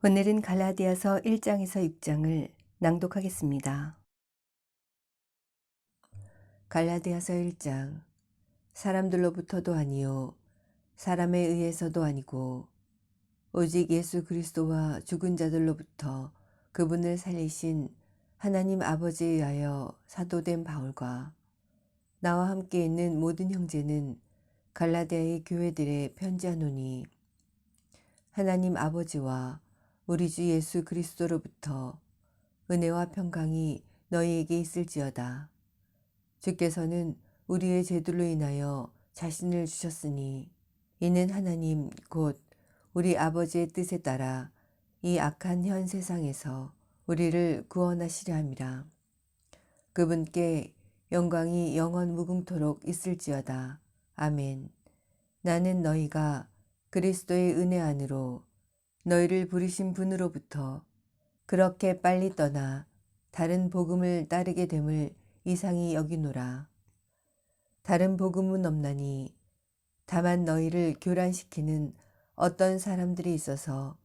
오늘은 갈라디아서 1장에서 6장을 낭독하겠습니다. 갈라디아서 1장. 사람들로부터도 아니요 사람에 의해서도 아니고 오직 예수 그리스도와 죽은 자들로부터 그분을 살리신 하나님 아버지에 의하여 사도된 바울과 나와 함께 있는 모든 형제는 갈라디아의 교회들에 편지하노니, 하나님 아버지와 우리 주 예수 그리스도로부터 은혜와 평강이 너희에게 있을지어다. 주께서는 우리의 죄들로 인하여 자신을 주셨으니 이는 하나님 곧 우리 아버지의 뜻에 따라 이 악한 현 세상에서 우리를 구원하시려 함이라. 그분께 영광이 영원 무궁토록 있을지어다. 아멘. 나는 너희가 그리스도의 은혜 안으로 너희를 부르신 분으로부터 그렇게 빨리 떠나 다른 복음을 따르게 됨을 이상히 여기노라. 다른 복음은 없나니 다만 너희를 교란시키는 어떤 사람들이 있어서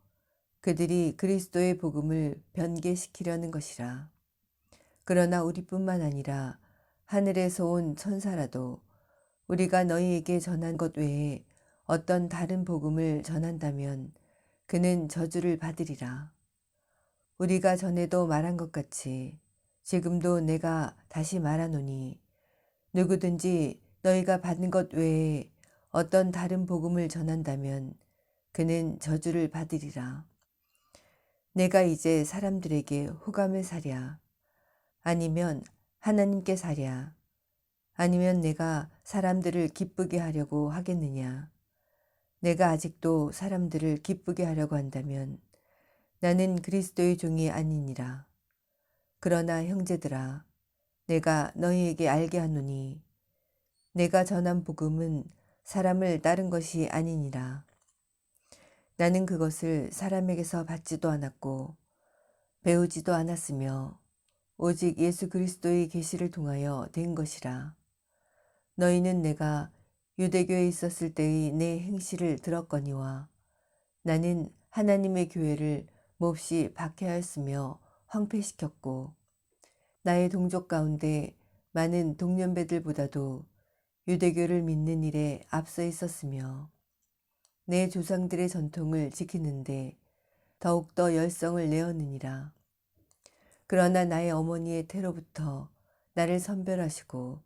그들이 그리스도의 복음을 변개시키려는 것이라. 그러나 우리뿐만 아니라 하늘에서 온 천사라도 우리가 너희에게 전한 것 외에 어떤 다른 복음을 전한다면 그는 저주를 받으리라. 우리가 전에도 말한 것 같이 지금도 내가 다시 말하노니, 누구든지 너희가 받은 것 외에 어떤 다른 복음을 전한다면 그는 저주를 받으리라. 내가 이제 사람들에게 호감을 사랴? 아니면 하나님께 사랴? 아니면 내가 사람들을 기쁘게 하려고 하겠느냐? 내가 아직도 사람들을 기쁘게 하려고 한다면 나는 그리스도의 종이 아니니라. 그러나 형제들아, 내가 너희에게 알게 하노니 내가 전한 복음은 사람을 따른 것이 아니니라. 나는 그것을 사람에게서 받지도 않았고 배우지도 않았으며 오직 예수 그리스도의 계시를 통하여 된 것이라. 너희는 내가 유대교에 있었을 때의 내 행실을 들었거니와 나는 하나님의 교회를 몹시 박해하였으며 황폐시켰고 나의 동족 가운데 많은 동년배들보다도 유대교를 믿는 일에 앞서 있었으며 내 조상들의 전통을 지키는데 더욱더 열성을 내었느니라. 그러나 나의 어머니의 태로부터 나를 선별하시고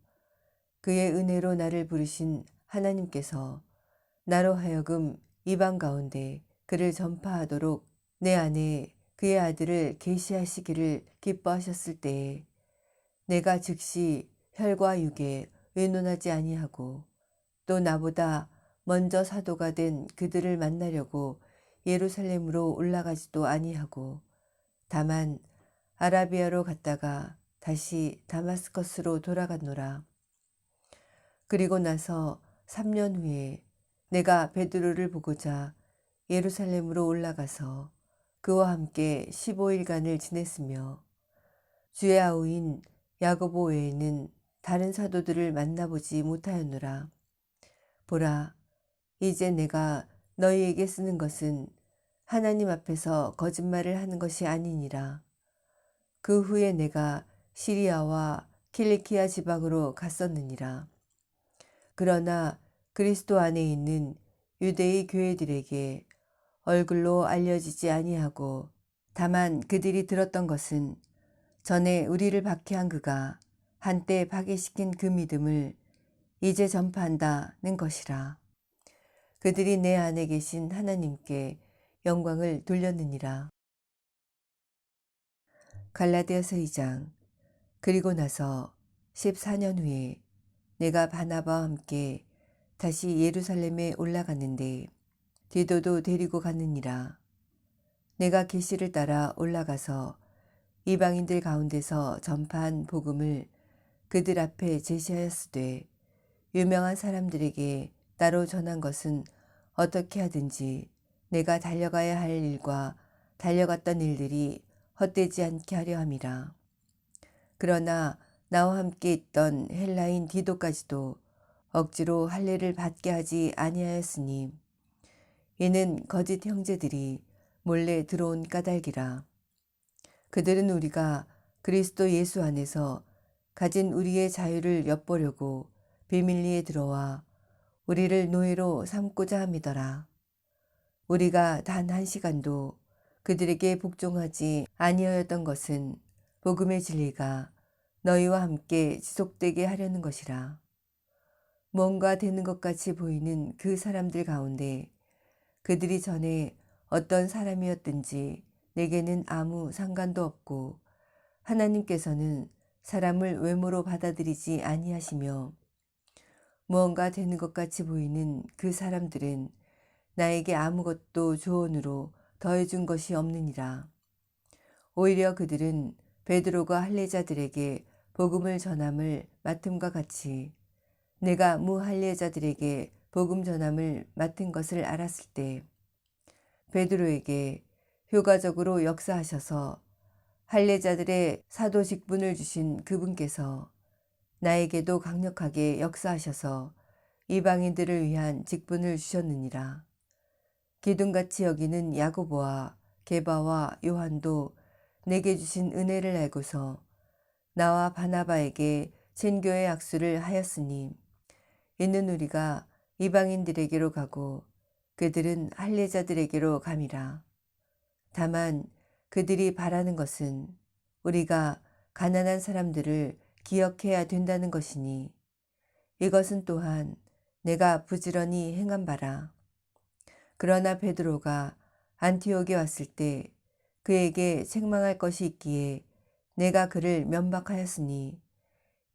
그의 은혜로 나를 부르신 하나님께서 나로 하여금 이방 가운데 그를 전파하도록 내 안에 그의 아들을 계시하시기를 기뻐하셨을 때에 내가 즉시 혈과 육에 의논하지 아니하고 또 나보다 먼저 사도가 된 그들을 만나려고 예루살렘으로 올라가지도 아니하고 다만 아라비아로 갔다가 다시 다마스커스로 돌아갔노라. 그리고 나서 3년 후에 내가 베드로를 보고자 예루살렘으로 올라가서 그와 함께 15일간을 지냈으며 주의 아우인 야고보 외에는 다른 사도들을 만나보지 못하였노라. 보라, 이제 내가 너희에게 쓰는 것은 하나님 앞에서 거짓말을 하는 것이 아니니라. 그 후에 내가 시리아와 킬리키아 지방으로 갔었느니라. 그러나 그리스도 안에 있는 유대의 교회들에게 얼굴로 알려지지 아니하고 다만 그들이 들었던 것은 전에 우리를 박해한 그가 한때 파괴시킨 그 믿음을 이제 전파한다는 것이라. 그들이 내 안에 계신 하나님께 영광을 돌렸느니라. 갈라디아서 2장. 그리고 나서 14년 후에 내가 바나바와 함께 다시 예루살렘에 올라갔는데 디도도 데리고 갔느니라. 내가 계시를 따라 올라가서 이방인들 가운데서 전파한 복음을 그들 앞에 제시하였으되 유명한 사람들에게 따로 전한 것은 어떻게 하든지 내가 달려가야 할 일과 달려갔던 일들이 헛되지 않게 하려 함이라. 그러나 나와 함께 있던 헬라인 디도까지도 억지로 할례를 받게 하지 아니하였으니 이는 거짓 형제들이 몰래 들어온 까닭이라. 그들은 우리가 그리스도 예수 안에서 가진 우리의 자유를 엿보려고 비밀리에 들어와 우리를 노예로 삼고자 함이더라. 우리가 단 한 시간도 그들에게 복종하지 아니하였던 것은 복음의 진리가 너희와 함께 지속되게 하려는 것이라. 뭔가 되는 것 같이 보이는 그 사람들 가운데 그들이 전에 어떤 사람이었든지 내게는 아무 상관도 없고 하나님께서는 사람을 외모로 받아들이지 아니하시며 무언가 되는 것 같이 보이는 그 사람들은 나에게 아무것도 조언으로 더해준 것이 없느니라. 오히려 그들은 베드로가 할례자들에게 복음을 전함을 맡음과 같이 내가 무할례자들에게 복음 전함을 맡은 것을 알았을 때 베드로에게 효과적으로 역사하셔서 할례자들의 사도 직분을 주신 그분께서 나에게도 강력하게 역사하셔서 이방인들을 위한 직분을 주셨느니라. 기둥같이 여기는 야고보와 게바와 요한도 내게 주신 은혜를 알고서 나와 바나바에게 친교의 악수를 하였으니 이는 우리가 이방인들에게로 가고 그들은 할례자들에게로 감이라. 다만 그들이 바라는 것은 우리가 가난한 사람들을 기억해야 된다는 것이니 이것은 또한 내가 부지런히 행한 바라. 그러나 베드로가 안티옥에 왔을 때 그에게 책망할 것이 있기에 내가 그를 면박하였으니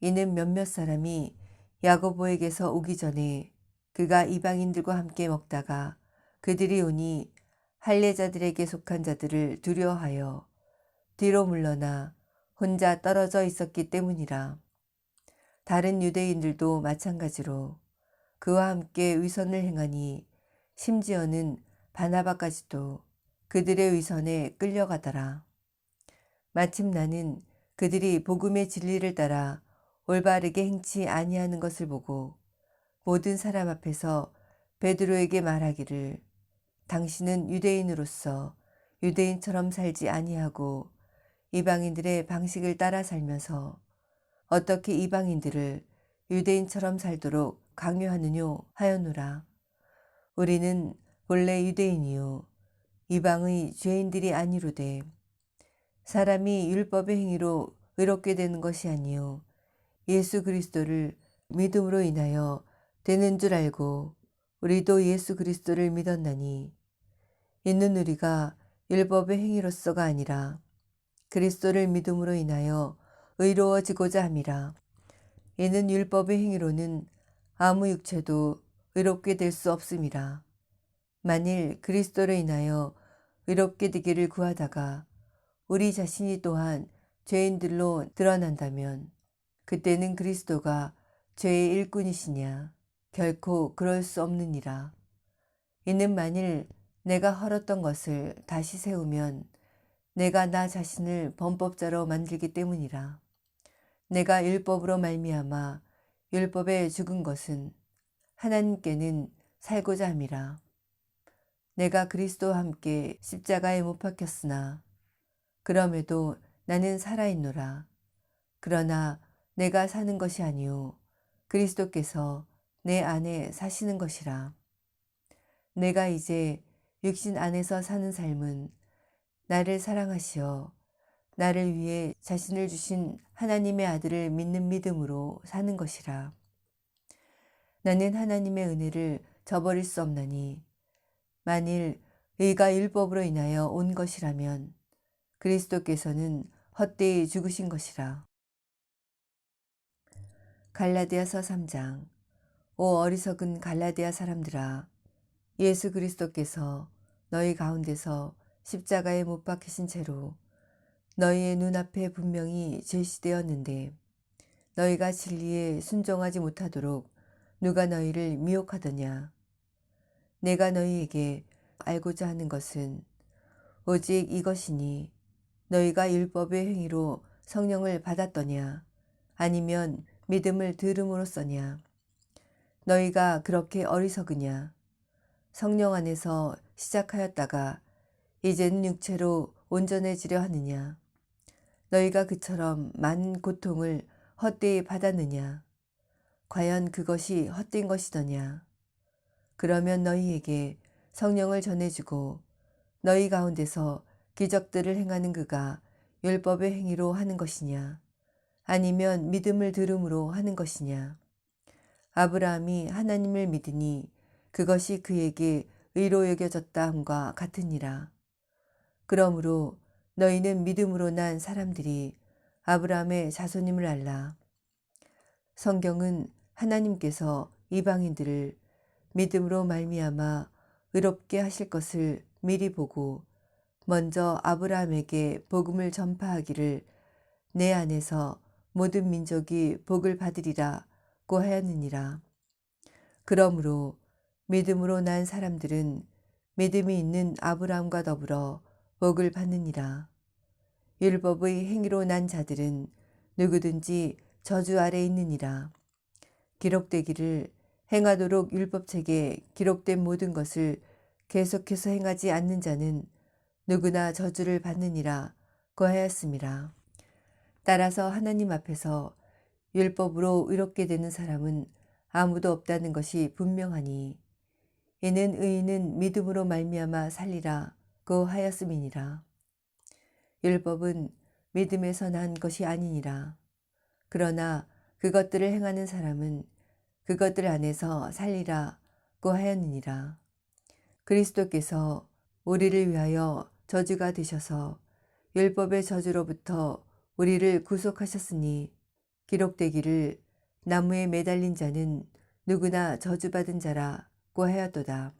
이는 몇몇 사람이 야고보에게서 오기 전에 그가 이방인들과 함께 먹다가 그들이 오니 할례자들에게 속한 자들을 두려워하여 뒤로 물러나 혼자 떨어져 있었기 때문이라. 다른 유대인들도 마찬가지로 그와 함께 위선을 행하니 심지어는 바나바까지도 그들의 위선에 끌려가더라. 마침 나는 그들이 복음의 진리를 따라 올바르게 행치 아니하는 것을 보고 모든 사람 앞에서 베드로에게 말하기를 당신은 유대인으로서 유대인처럼 살지 아니하고 이방인들의 방식을 따라 살면서 어떻게 이방인들을 유대인처럼 살도록 강요하느뇨 하였노라. 우리는 본래 유대인이요 이방의 죄인들이 아니로되 사람이 율법의 행위로 의롭게 되는 것이 아니요 예수 그리스도를 믿음으로 인하여 되는 줄 알고 우리도 예수 그리스도를 믿었나니 이는 우리가 율법의 행위로서가 아니라 그리스도를 믿음으로 인하여 의로워지고자 함이라. 이는 율법의 행위로는 아무 육체도 의롭게 될 수 없음이라. 만일 그리스도로 인하여 의롭게 되기를 구하다가 우리 자신이 또한 죄인들로 드러난다면 그때는 그리스도가 죄의 일꾼이시냐? 결코 그럴 수 없느니라. 이는 만일 내가 헐었던 것을 다시 세우면 내가 나 자신을 범법자로 만들기 때문이라. 내가 율법으로 말미암아 율법에 죽은 것은 하나님께는 살고자 함이라. 내가 그리스도와 함께 십자가에 못 박혔으나 그럼에도 나는 살아있노라. 그러나 내가 사는 것이 아니요 그리스도께서 내 안에 사시는 것이라. 내가 이제 육신 안에서 사는 삶은 나를 사랑하시어 나를 위해 자신을 주신 하나님의 아들을 믿는 믿음으로 사는 것이라. 나는 하나님의 은혜를 저버릴 수 없나니 만일 의가 율법으로 인하여 온 것이라면 그리스도께서는 헛되이 죽으신 것이라. 갈라디아서 3장. 오 어리석은 갈라디아 사람들아, 예수 그리스도께서 너희 가운데서 십자가에 못 박히신 채로 너희의 눈앞에 분명히 제시되었는데 너희가 진리에 순종하지 못하도록 누가 너희를 미혹하더냐. 내가 너희에게 알고자 하는 것은 오직 이것이니 너희가 율법의 행위로 성령을 받았더냐 아니면 믿음을 들음으로써냐. 너희가 그렇게 어리석으냐. 성령 안에서 시작하였다가 이제는 육체로 온전해지려 하느냐? 너희가 그처럼 많은 고통을 헛되이 받았느냐? 과연 그것이 헛된 것이더냐? 그러면 너희에게 성령을 전해주고 너희 가운데서 기적들을 행하는 그가 율법의 행위로 하는 것이냐? 아니면 믿음을 들음으로 하는 것이냐? 아브라함이 하나님을 믿으니 그것이 그에게 의로 여겨졌다 함과 같으니라. 그러므로 너희는 믿음으로 난 사람들이 아브라함의 자손임을 알라. 성경은 하나님께서 이방인들을 믿음으로 말미암아 의롭게 하실 것을 미리 보고 먼저 아브라함에게 복음을 전파하기를 내 안에서 모든 민족이 복을 받으리라고 하였느니라. 그러므로 믿음으로 난 사람들은 믿음이 있는 아브라함과 더불어 복을 받느니라. 율법의 행위로 난 자들은 누구든지 저주 아래 있느니라. 기록되기를 행하도록 율법책에 기록된 모든 것을 계속해서 행하지 않는 자는 누구나 저주를 받느니라 고하였음이라. 따라서 하나님 앞에서 율법으로 의롭게 되는 사람은 아무도 없다는 것이 분명하니 이는 의인은 믿음으로 말미암아 살리라고 하였음이니라. 율법은 믿음에서 난 것이 아니니라. 그러나 그것들을 행하는 사람은 그것들 안에서 살리라고 하였느니라. 그리스도께서 우리를 위하여 저주가 되셔서 율법의 저주로부터 우리를 구속하셨으니 기록되기를 나무에 매달린 자는 누구나 저주받은 자라고 하였도다.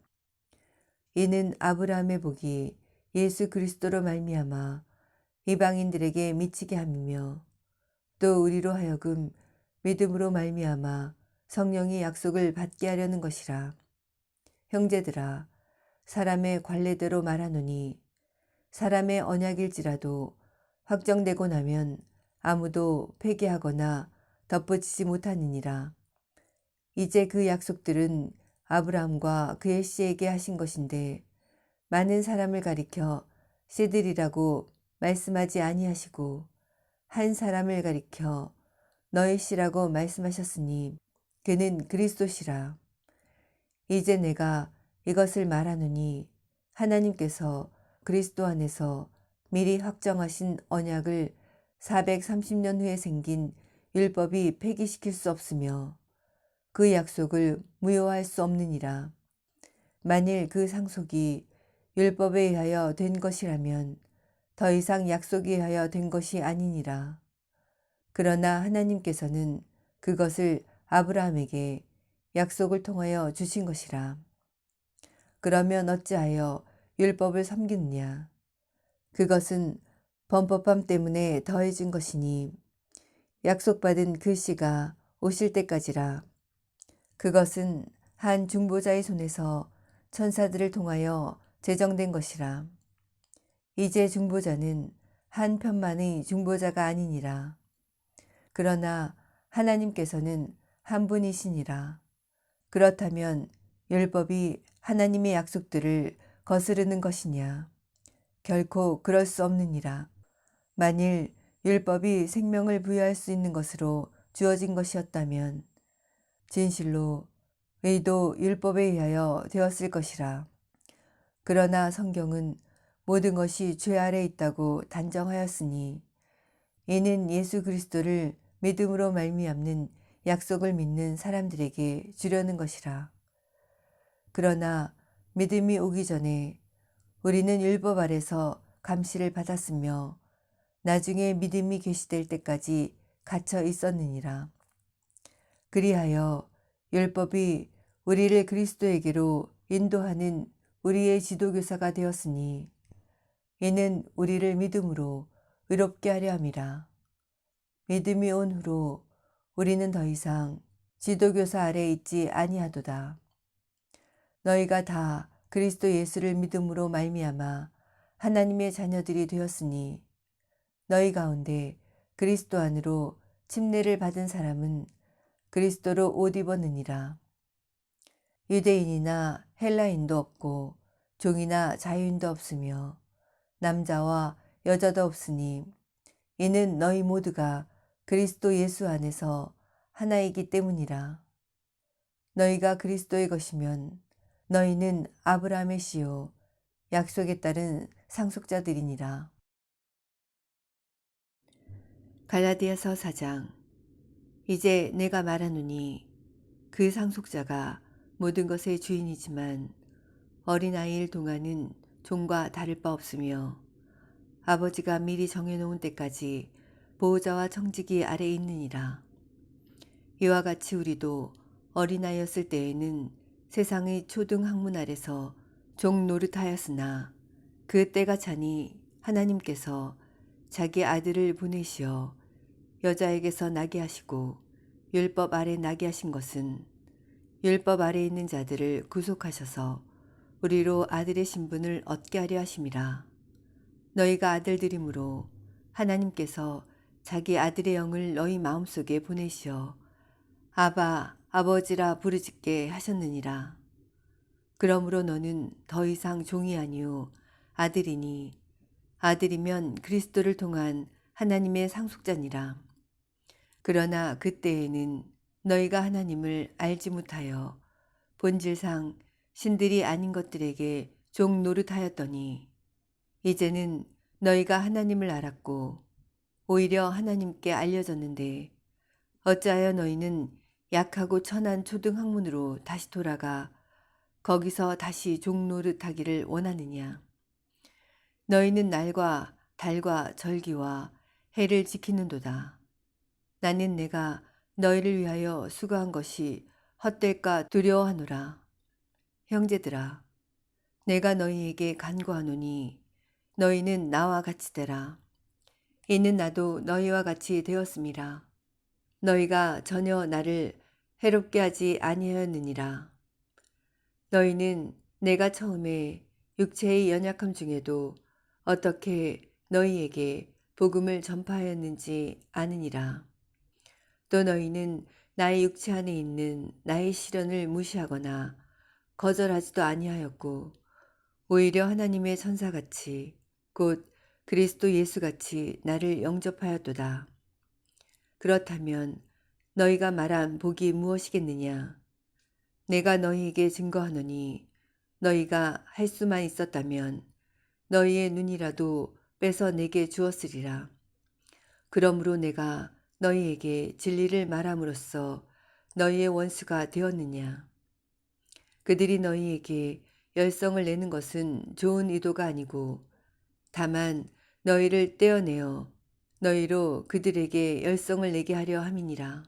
이는 아브라함의 복이 예수 그리스도로 말미암아 이방인들에게 미치게 함이며 또 우리로 하여금 믿음으로 말미암아 성령의 약속을 받게 하려는 것이라. 형제들아, 사람의 관례대로 말하노니 사람의 언약일지라도 확정되고 나면 아무도 폐기하거나 덧붙이지 못하느니라. 이제 그 약속들은 아브라함과 그의 씨에게 하신 것인데 많은 사람을 가리켜 씨들이라고 말씀하지 아니하시고 한 사람을 가리켜 너의 씨라고 말씀하셨으니 그는 그리스도시라. 이제 내가 이것을 말하노니 하나님께서 그리스도 안에서 미리 확정하신 언약을 430년 후에 생긴 율법이 폐기시킬 수 없으며 그 약속을 무효할 수 없느니라. 만일 그 상속이 율법에 의하여 된 것이라면 더 이상 약속에 의하여 된 것이 아니니라. 그러나 하나님께서는 그것을 아브라함에게 약속을 통하여 주신 것이라. 그러면 어찌하여 율법을 섬기느냐? 그것은 범법함 때문에 더해진 것이니 약속받은 그 씨가 오실 때까지라. 그것은 한 중보자의 손에서 천사들을 통하여 제정된 것이라. 이제 중보자는 한 편만의 중보자가 아니니라. 그러나 하나님께서는 한 분이시니라. 그렇다면 율법이 하나님의 약속들을 거스르는 것이냐? 결코 그럴 수 없느니라. 만일 율법이 생명을 부여할 수 있는 것으로 주어진 것이었다면 진실로 의도 율법에 의하여 되었을 것이라. 그러나 성경은 모든 것이 죄 아래 있다고 단정하였으니 이는 예수 그리스도를 믿음으로 말미암는 약속을 믿는 사람들에게 주려는 것이라. 그러나 믿음이 오기 전에 우리는 율법 아래서 감시를 받았으며 나중에 믿음이 계시될 때까지 갇혀 있었느니라. 그리하여 율법이 우리를 그리스도에게로 인도하는 우리의 지도교사가 되었으니 이는 우리를 믿음으로 의롭게 하려 함이라. 믿음이 온 후로 우리는 더 이상 지도교사 아래 있지 아니하도다. 너희가 다 그리스도 예수를 믿음으로 말미암아 하나님의 자녀들이 되었으니 너희 가운데 그리스도 안으로 침례를 받은 사람은 그리스도로 옷 입었느니라. 유대인이나 헬라인도 없고 종이나 자유인도 없으며 남자와 여자도 없으니 이는 너희 모두가 그리스도 예수 안에서 하나이기 때문이라. 너희가 그리스도의 것이면 너희는 아브라함의 씨요 약속에 따른 상속자들이니라. 갈라디아서 4장. 이제 내가 말하노니 그 상속자가 모든 것의 주인이지만 어린아이일 동안은 종과 다를 바 없으며 아버지가 미리 정해놓은 때까지 보호자와 청지기 아래에 있느니라. 이와 같이 우리도 어린아이였을 때에는 세상의 초등 학문 아래서 종 노릇하였으나 그 때가 차니 하나님께서 자기 아들을 보내시어 여자에게서 나게 하시고 율법 아래 나게 하신 것은 율법 아래 있는 자들을 구속하셔서 우리로 아들의 신분을 얻게 하려 하심이라. 너희가 아들들이므로 하나님께서 자기 아들의 영을 너희 마음속에 보내시어 아바 아버지라 부르짖게 하셨느니라. 그러므로 너는 더 이상 종이 아니요 아들이니 아들이면 그리스도를 통한 하나님의 상속자니라. 그러나 그때에는 너희가 하나님을 알지 못하여 본질상 신들이 아닌 것들에게 종 노릇하였더니 이제는 너희가 하나님을 알았고 오히려 하나님께 알려졌는데 어찌하여 너희는 약하고 천한 초등학문으로 다시 돌아가 거기서 다시 종 노릇하기를 원하느냐. 너희는 날과 달과 절기와 해를 지키는도다. 나는 내가 너희를 위하여 수고한 것이 헛될까 두려워하노라. 형제들아, 내가 너희에게 간구하노니 너희는 나와 같이 되라. 이는 나도 너희와 같이 되었음이라. 너희가 전혀 나를 해롭게 하지 아니하였느니라. 너희는 내가 처음에 육체의 연약함 중에도 어떻게 너희에게 복음을 전파하였는지 아느니라. 또 너희는 나의 육체 안에 있는 나의 시련을 무시하거나 거절하지도 아니하였고 오히려 하나님의 천사같이 곧 그리스도 예수같이 나를 영접하였도다. 그렇다면 너희가 말한 복이 무엇이겠느냐? 내가 너희에게 증거하노니 너희가 할 수만 있었다면 너희의 눈이라도 빼서 내게 주었으리라. 그러므로 내가 너희에게 진리를 말함으로써 너희의 원수가 되었느냐? 그들이 너희에게 열성을 내는 것은 좋은 의도가 아니고 다만 너희를 떼어내어 너희로 그들에게 열성을 내게 하려 함이니라.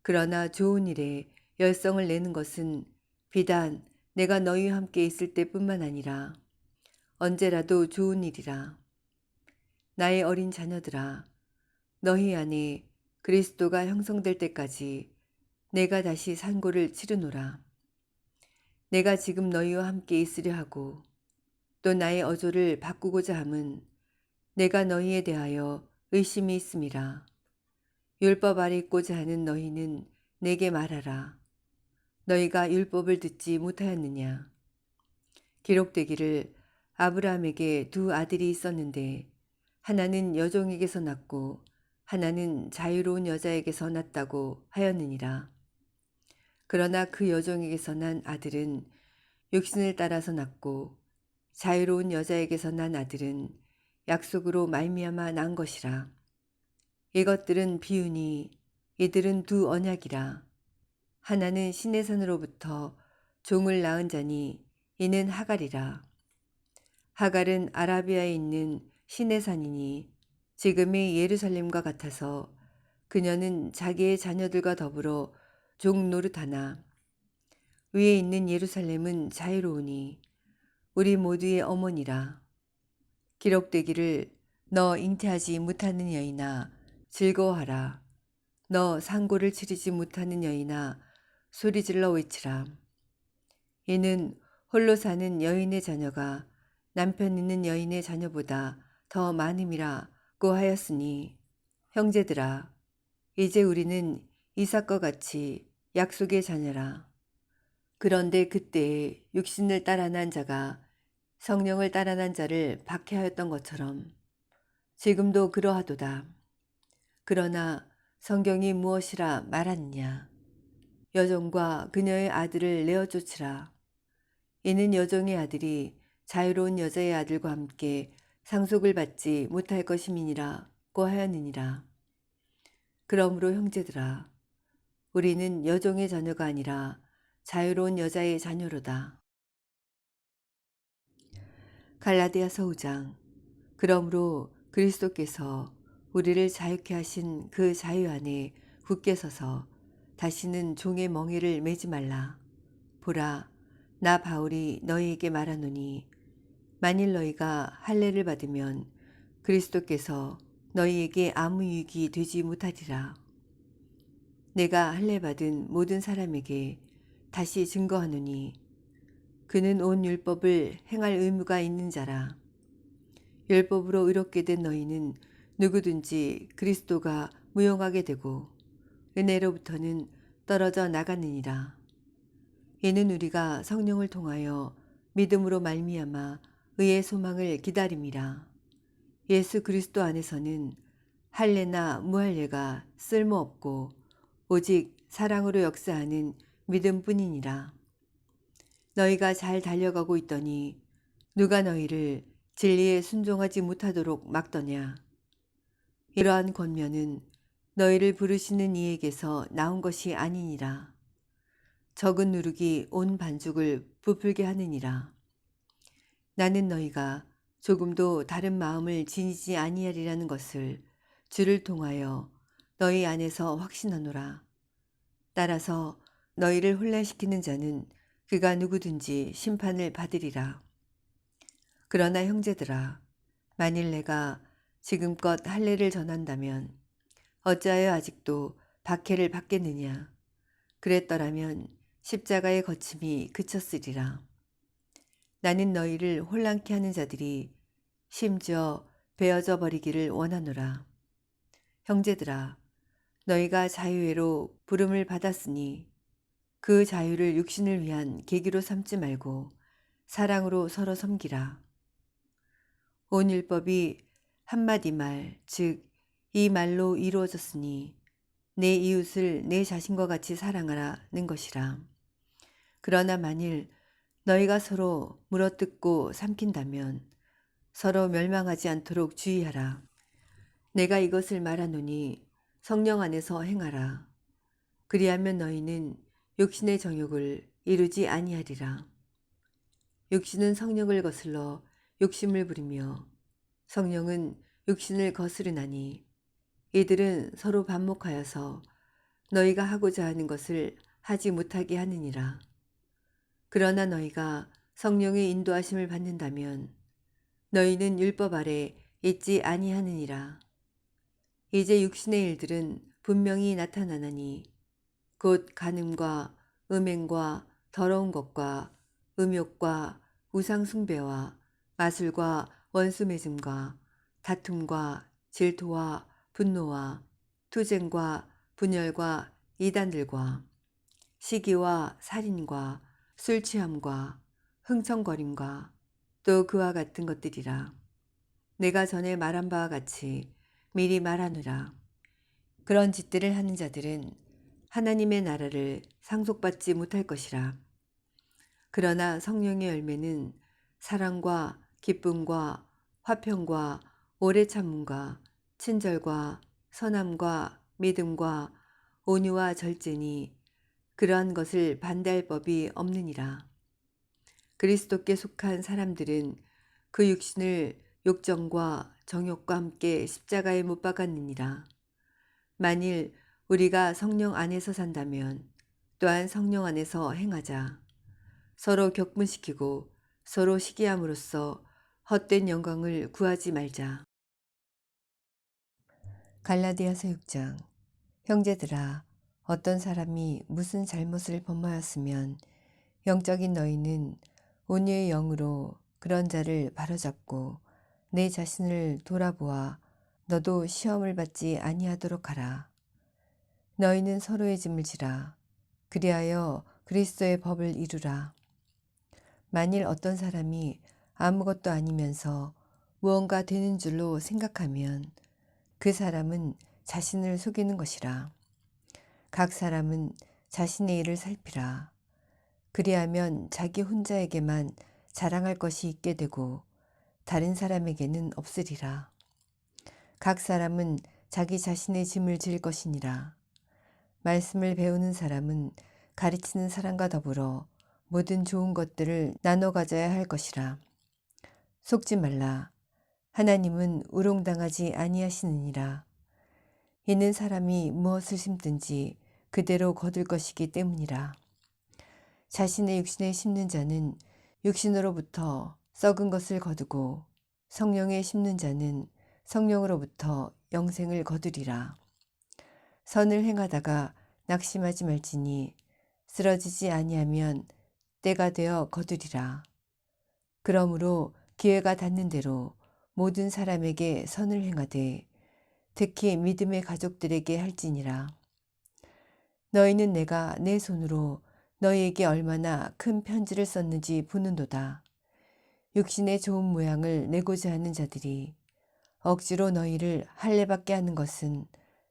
그러나 좋은 일에 열성을 내는 것은 비단 내가 너희와 함께 있을 때뿐만 아니라 언제라도 좋은 일이라. 나의 어린 자녀들아, 너희 안에 그리스도가 형성될 때까지 내가 다시 산고를 치르노라. 내가 지금 너희와 함께 있으려 하고 또 나의 어조를 바꾸고자 함은 내가 너희에 대하여 의심이 있음이라. 율법 아래 있고자 하는 너희는 내게 말하라. 너희가 율법을 듣지 못하였느냐? 기록되기를 아브라함에게 두 아들이 있었는데 하나는 여종에게서 났고 하나는 자유로운 여자에게서 났다고 하였느니라. 그러나 그 여종에게서 난 아들은 육신을 따라서 났고 자유로운 여자에게서 난 아들은 약속으로 말미암아 난 것이라. 이것들은 비유니 이들은 두 언약이라. 하나는 시내산으로부터 종을 낳은 자니 이는 하갈이라. 하갈은 아라비아에 있는 시내산이니 지금의 예루살렘과 같아서 그녀는 자기의 자녀들과 더불어 종 노릇하나 위에 있는 예루살렘은 자유로우니 우리 모두의 어머니라. 기록되기를 너 잉태하지 못하는 여인아 즐거워하라. 너 상고를 치르지 못하는 여인아 소리질러 외치라. 이는 홀로 사는 여인의 자녀가 남편 있는 여인의 자녀보다 더 많음이라고 하였으니 형제들아 이제 우리는 이삭과 같이 약속의 자녀라. 그런데 그때에 육신을 따라 난 자가 성령을 따라 난 자를 박해하였던 것처럼 지금도 그러하도다. 그러나 성경이 무엇이라 말하느냐. 여종과 그녀의 아들을 내어 쫓으라. 이는 여종의 아들이 자유로운 여자의 아들과 함께 상속을 받지 못할 것임이니라고 하였느니라. 그러므로 형제들아, 우리는 여종의 자녀가 아니라 자유로운 여자의 자녀로다. 갈라디아서 5장. 그러므로 그리스도께서 우리를 자유케 하신 그 자유 안에 굳게 서서 다시는 종의 멍에를 매지 말라. 보라, 나 바울이 너희에게 말하노니 만일 너희가 할례를 받으면 그리스도께서 너희에게 아무 유익이 되지 못하리라. 내가 할례 받은 모든 사람에게 다시 증거하노니 그는 온 율법을 행할 의무가 있는 자라. 율법으로 의롭게 된 너희는 누구든지 그리스도가 무용하게 되고 은혜로부터는 떨어져 나가느니라. 이는 우리가 성령을 통하여 믿음으로 말미암아 의의 소망을 기다림이라. 예수 그리스도 안에서는 할례나 무할례가 쓸모없고 오직 사랑으로 역사하는 믿음뿐이니라. 너희가 잘 달려가고 있더니 누가 너희를 진리에 순종하지 못하도록 막더냐. 이러한 권면은 너희를 부르시는 이에게서 나온 것이 아니니라. 적은 누룩이 온 반죽을 부풀게 하느니라. 나는 너희가 조금도 다른 마음을 지니지 아니하리라는 것을 주를 통하여 너희 안에서 확신하노라. 따라서 너희를 혼란시키는 자는 그가 누구든지 심판을 받으리라. 그러나 형제들아, 만일 내가 지금껏 할례를 전한다면 어찌하여 아직도 박해를 받겠느냐. 그랬더라면 십자가의 거침이 그쳤으리라. 나는 너희를 혼란케 하는 자들이 심지어 베어져 버리기를 원하노라. 형제들아, 너희가 자유회로 부름을 받았으니 그 자유를 육신을 위한 계기로 삼지 말고 사랑으로 서로 섬기라. 온 율법이 한마디 말, 즉 이 말로 이루어졌으니 내 이웃을 내 자신과 같이 사랑하라는 것이라. 그러나 만일 너희가 서로 물어뜯고 삼킨다면 서로 멸망하지 않도록 주의하라. 내가 이것을 말하노니 성령 안에서 행하라. 그리하면 너희는 육신의 정욕을 이루지 아니하리라. 육신은 성령을 거슬러 욕심을 부리며 성령은 육신을 거스르나니 이들은 서로 반목하여서 너희가 하고자 하는 것을 하지 못하게 하느니라. 그러나 너희가 성령의 인도하심을 받는다면 너희는 율법 아래 있지 아니하느니라. 이제 육신의 일들은 분명히 나타나나니 곧 간음과 음행과 더러운 것과 음욕과 우상숭배와 마술과 원수매즘과 다툼과 질투와 분노와 투쟁과 분열과 이단들과 시기와 살인과 술취함과 흥청거림과 또 그와 같은 것들이라. 내가 전에 말한 바와 같이 미리 말하노라. 그런 짓들을 하는 자들은 하나님의 나라를 상속받지 못할 것이라. 그러나 성령의 열매는 사랑과 기쁨과 화평과 오래 참음과 친절과 선함과 믿음과 온유와 절제니 그러한 것을 반대할 법이 없느니라. 그리스도께 속한 사람들은 그 육신을 욕정과 정욕과 함께 십자가에 못 박았느니라. 만일 우리가 성령 안에서 산다면 또한 성령 안에서 행하자. 서로 격분시키고 서로 시기함으로써 헛된 영광을 구하지 말자. 갈라디아서 6장. 형제들아, 어떤 사람이 무슨 잘못을 범하였으면 영적인 너희는 온유의 영으로 그런 자를 바로잡고 내 자신을 돌아보아 너도 시험을 받지 아니하도록 하라. 너희는 서로의 짐을 지라. 그리하여 그리스도의 법을 이루라. 만일 어떤 사람이 아무것도 아니면서 무언가 되는 줄로 생각하면 그 사람은 자신을 속이는 것이라. 각 사람은 자신의 일을 살피라. 그리하면 자기 혼자에게만 자랑할 것이 있게 되고 다른 사람에게는 없으리라. 각 사람은 자기 자신의 짐을 질 것이니라. 말씀을 배우는 사람은 가르치는 사람과 더불어 모든 좋은 것들을 나눠 가져야 할 것이라. 속지 말라. 하나님은 우롱당하지 아니하시느니라. 이는 사람이 무엇을 심든지 그대로 거둘 것이기 때문이라. 자신의 육신에 심는 자는 육신으로부터 썩은 것을 거두고 성령에 심는 자는 성령으로부터 영생을 거두리라. 선을 행하다가 낙심하지 말지니 쓰러지지 아니하면 때가 되어 거두리라. 그러므로 기회가 닿는 대로 모든 사람에게 선을 행하되 특히 믿음의 가족들에게 할지니라. 너희는 내가 내 손으로 너희에게 얼마나 큰 편지를 썼는지 보는도다. 육신의 좋은 모양을 내고자 하는 자들이 억지로 너희를 할례받게 하는 것은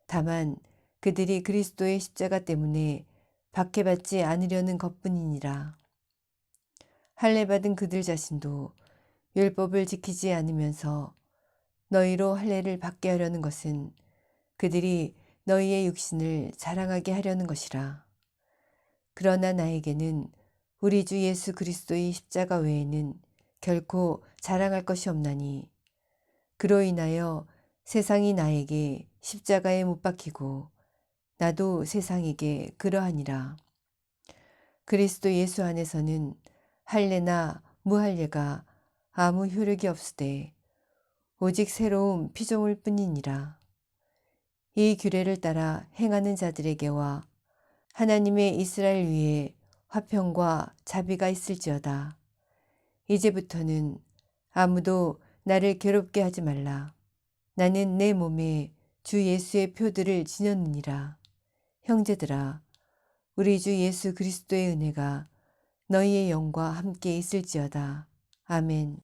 다만 그들이 그리스도의 십자가 때문에 박해받지 않으려는 것뿐이니라. 할례받은 그들 자신도 율법을 지키지 않으면서 너희로 할례를 받게 하려는 것은 그들이 너희의 육신을 자랑하게 하려는 것이라. 그러나 나에게는 우리 주 예수 그리스도의 십자가 외에는 결코 자랑할 것이 없나니 그로 인하여 세상이 나에게 십자가에 못 박히고 나도 세상에게 그러하니라. 그리스도 예수 안에서는 할례나 무할례가 아무 효력이 없으되 오직 새로운 피조물 뿐이니라. 이 규례를 따라 행하는 자들에게와 하나님의 이스라엘 위에 화평과 자비가 있을지어다. 이제부터는 아무도 나를 괴롭게 하지 말라. 나는 내 몸에 주 예수의 표들을 지녔느니라. 형제들아, 우리 주 예수 그리스도의 은혜가 너희의 영과 함께 있을지어다. 아멘.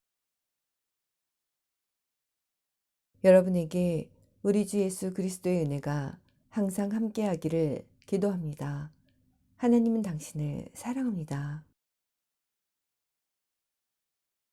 여러분에게 우리 주 예수 그리스도의 은혜가 항상 함께 하기를 기도합니다. 하나님은 당신을 사랑합니다.